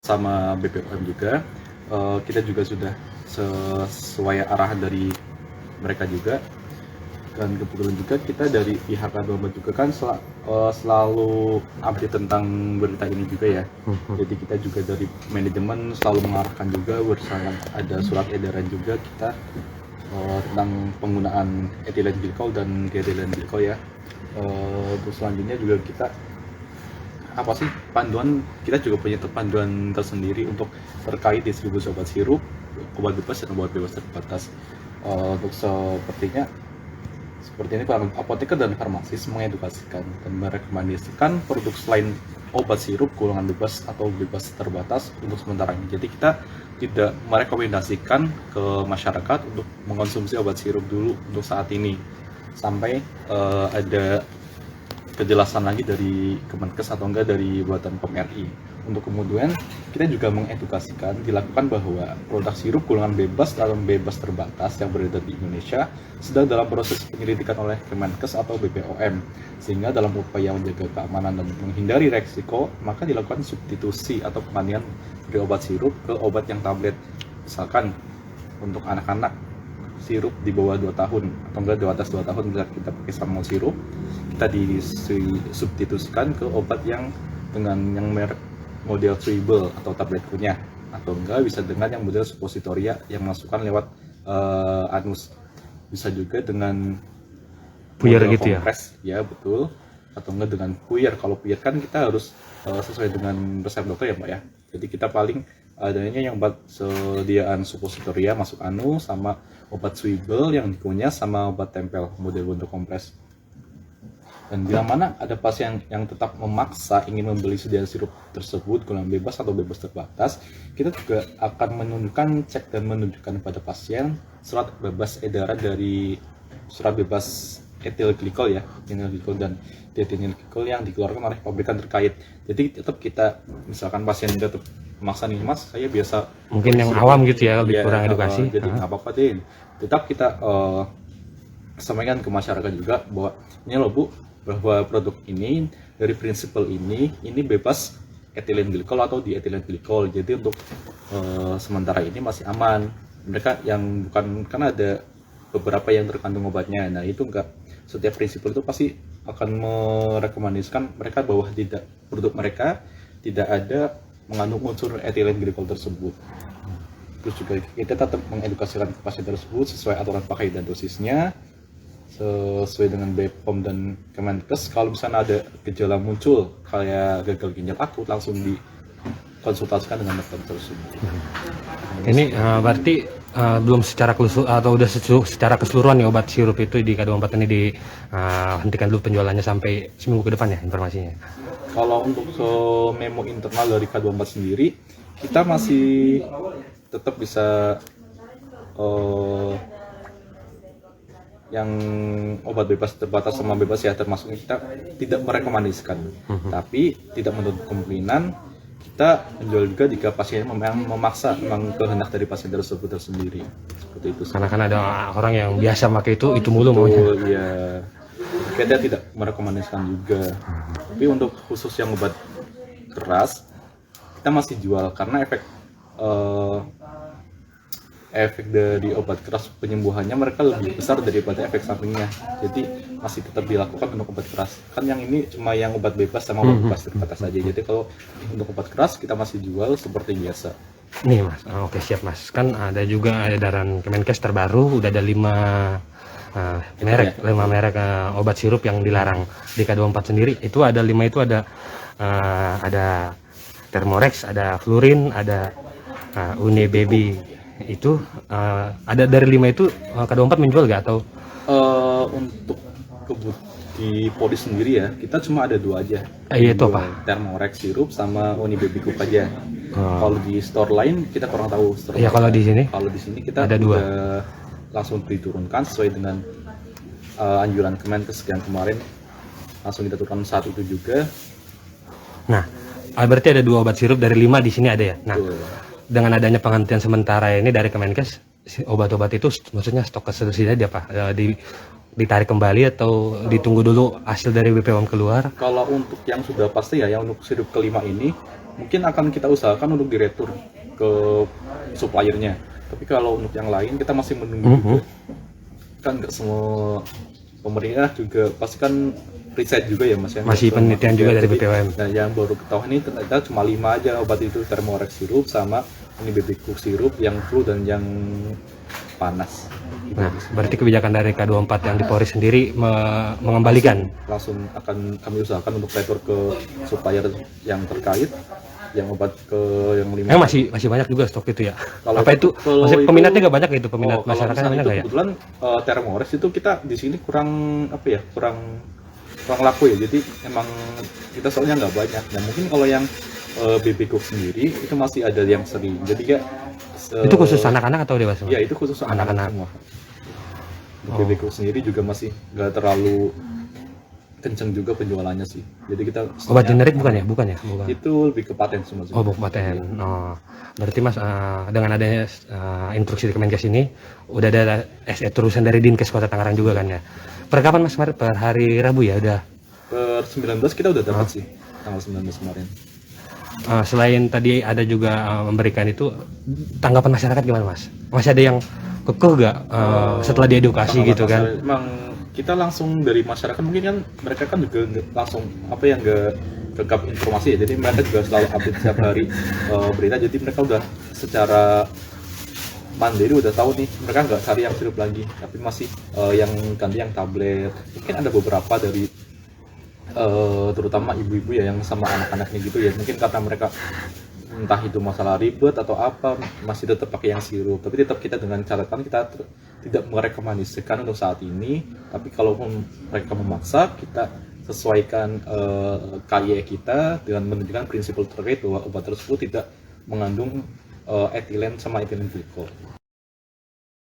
sama BPOM juga. Kita juga sudah sesuai arahan dari mereka juga, dan kebetulan juga kita dari pihak K24 juga kan selalu update tentang berita ini juga ya. Jadi kita juga dari manajemen selalu mengarahkan juga, bersama ada surat edaran juga kita tentang penggunaan ethylene glycol dan diethylene glycol ya. Terus selanjutnya juga kita panduan, kita juga punya panduan tersendiri untuk terkait distribusi obat sirup, obat bebas dan obat bebas terbatas. Untuk seperti ini apoteker dan farmasis mengedukasikan dan merekomendasikan produk selain obat sirup golongan bebas atau bebas terbatas untuk sementara ini. Jadi kita tidak merekomendasikan ke masyarakat untuk mengonsumsi obat sirup dulu untuk saat ini sampai ada kejelasan lagi dari Kemenkes atau enggak dari Badan POM RI. Untuk kemudian kita juga mengedukasikan dilakukan bahwa produk sirup golongan bebas dalam bebas terbatas yang beredar di Indonesia sedang dalam proses penyelidikan oleh Kemenkes atau BPOM, sehingga dalam upaya menjaga keamanan dan menghindari resiko maka dilakukan substitusi atau penggantian dari obat sirup ke obat yang tablet. Misalkan untuk anak-anak sirup di bawah 2 tahun atau enggak di atas 2 tahun bisa kita pakai samol sirup, kita disubstitusikan ke obat yang dengan yang merek model chewable atau tablet kunyah, atau enggak bisa dengan yang model suppositoria yang masukkan lewat anus, bisa juga dengan puyer model gitu kompres, ya betul, atau enggak dengan puyer. Kalau puyer kan kita harus sesuai dengan resep dokter ya Mbak ya. Jadi kita paling adanya yang obat sediaan suppositoria masuk anus, sama obat chewable yang dikunyah, sama obat tempel model bentuk kompres. Dan bila mana ada pasien yang tetap memaksa ingin membeli sediaan sirup tersebut golongan bebas atau bebas terbatas, kita juga akan menunjukkan cek dan menunjukkan kepada pasien surat bebas edaran dari surat bebas ethyl glycol ya, ethyl glycol dan diethylene glycol yang dikeluarkan oleh pabrikan terkait. Jadi tetap kita, misalkan pasien tetap memaksa nih, Mas saya biasa mungkin yang awam gitu ya, lebih kurang edukasi, jadi nggak apa-apa deh, tetap kita sampaikan ke masyarakat juga bahwa ini loh Bu, bahwa produk ini dari prinsipal ini bebas ethylene glycol atau diethylene glycol. Jadi untuk sementara ini masih aman. Mereka yang bukan, kan ada beberapa yang terkandung obatnya. Nah itu enggak, setiap prinsipal itu pasti akan merekomendasikan mereka bahwa tidak, produk mereka tidak ada mengandung unsur ethylene glycol tersebut. Terus juga kita tetap mengedukasikan ke pasien tersebut sesuai aturan pakai dan dosisnya, sesuai dengan BPOM dan Kemenkes. Kalau misalnya ada gejala muncul kayak gagal ginjal akut, langsung dikonsultasikan dengan dokter tersebut. Ini berarti belum secara atau udah secara keseluruhan nih obat sirup itu di K24 ini dihentikan dulu penjualannya sampai seminggu ke depan ya informasinya? Kalau untuk memo internal dari K24 sendiri, kita masih tetap bisa yang obat bebas terbatas sama bebas ya, termasuk kita tidak merekomendasikan, tapi tidak menutup kemungkinan kita menjual juga jika pasien memang memaksa, memang kehendak dari pasien tersebut tersendiri, seperti itu. Karena kan ada orang yang biasa pakai itu mulu maunya. Iya, kita tidak merekomendasikan juga. Tapi untuk khusus yang obat keras kita masih jual karena efek dari obat keras penyembuhannya mereka lebih besar daripada efek sampingnya. Jadi masih tetap dilakukan untuk obat keras. Kan yang ini cuma yang obat bebas sama obat bebas terbatas saja. Jadi kalau untuk obat keras kita masih jual seperti biasa. Nih Mas, oke siap Mas. Kan ada juga edaran Kemenkes terbaru, udah ada 5 merek obat sirup yang dilarang di K24 sendiri. Itu ada 5 itu ada Thermorex, ada Flurin, ada Unibaby. Itu ada dari 5 itu K24 menjual nggak atau? Untuk di Polis sendiri ya, kita cuma ada 2 aja. Iya itu apa? Thermorex sirup sama Unibaby Cup aja. Kalau di store lain kita kurang tahu. Iya kalau di sini? Kalau di sini kita ada 2. Langsung diturunkan sesuai dengan anjuran Kemenkes yang kemarin, langsung kita turunkan saat itu juga. Nah, berarti ada 2 obat sirup dari 5 di sini ada ya. Nah, dengan adanya penghentian sementara ini dari Kemenkes, obat-obat itu maksudnya stok ketersediaan apa? Ditarik kembali atau ditunggu dulu hasil dari BPOM keluar? Kalau untuk yang sudah pasti ya, yang untuk sirup kelima ini mungkin akan kita usahakan untuk diretur ke suppliernya. Tapi kalau untuk yang lain kita masih menunggu juga. Kan nggak semua pemerintah juga pasti kan riset juga ya Mas ya. Masih penelitian juga dari BPOM. Nah yang baru ketahuan ini ternyata cuma 5 aja obat itu, Thermorex sirup sama ini BB Cook sirup yang flu dan yang panas. Nah, berarti kebijakan dari K24 yang di Polri sendiri mengembalikan. Langsung akan kami usahakan untuk retur ke supplier yang terkait, yang obat ke yang 5. Masih banyak juga stok itu ya. Kalau Apa itu? kalau Maksudnya itu- peminatnya nggak banyak gitu, peminat kalau masyarakatnya misalnya banyak itu nggak ya? kebetulan Thermorex itu kita di sini kurang apa ya, kurang laku ya. Jadi emang kita soalnya nggak banyak. Nah mungkin kalau yang BB Cook sendiri itu masih ada yang sering. Jadi kayak Itu khusus anak-anak atau dewasa? ya itu khusus anak-anak semua. Untuk BB Cook sendiri juga masih nggak terlalu kenceng juga penjualannya sih. Jadi kita Obat generik bukan ya? Bukan. itu lebih ke paten semua. Oh, bukan paten. Oh, berarti Mas dengan adanya instruksi dari Kemenkes ini udah ada SE terusan dari Dinkes Kota Tangerang juga kan ya? Per kapan Mas? Per hari Rabu ya udah. Per 19 kita udah dapat sih tanggal 19 kemarin. Selain tadi ada juga memberikan itu, tanggapan masyarakat gimana Mas? Masih ada yang kekeh gak setelah diedukasi gitu kan? Emang kita langsung dari masyarakat mungkin kan mereka kan juga langsung apa yang nggak gegap informasi ya, jadi mereka juga selalu update setiap hari berita, jadi mereka udah secara mandiri udah tahu nih, mereka nggak cari yang sirup lagi tapi masih yang ganti yang tablet. Mungkin ada beberapa dari terutama ibu-ibu ya yang sama anak-anaknya gitu ya, mungkin karena mereka entah itu masalah ribet atau apa masih tetap pakai yang sirup, tapi tetap kita dengan catatan kita tidak merekomendasikan untuk saat ini. Tapi kalaupun mereka memaksa, kita sesuaikan KYE kita dengan menunjukkan prinsip terkait bahwa obat tersebut tidak mengandung etilen sama etilen glikol.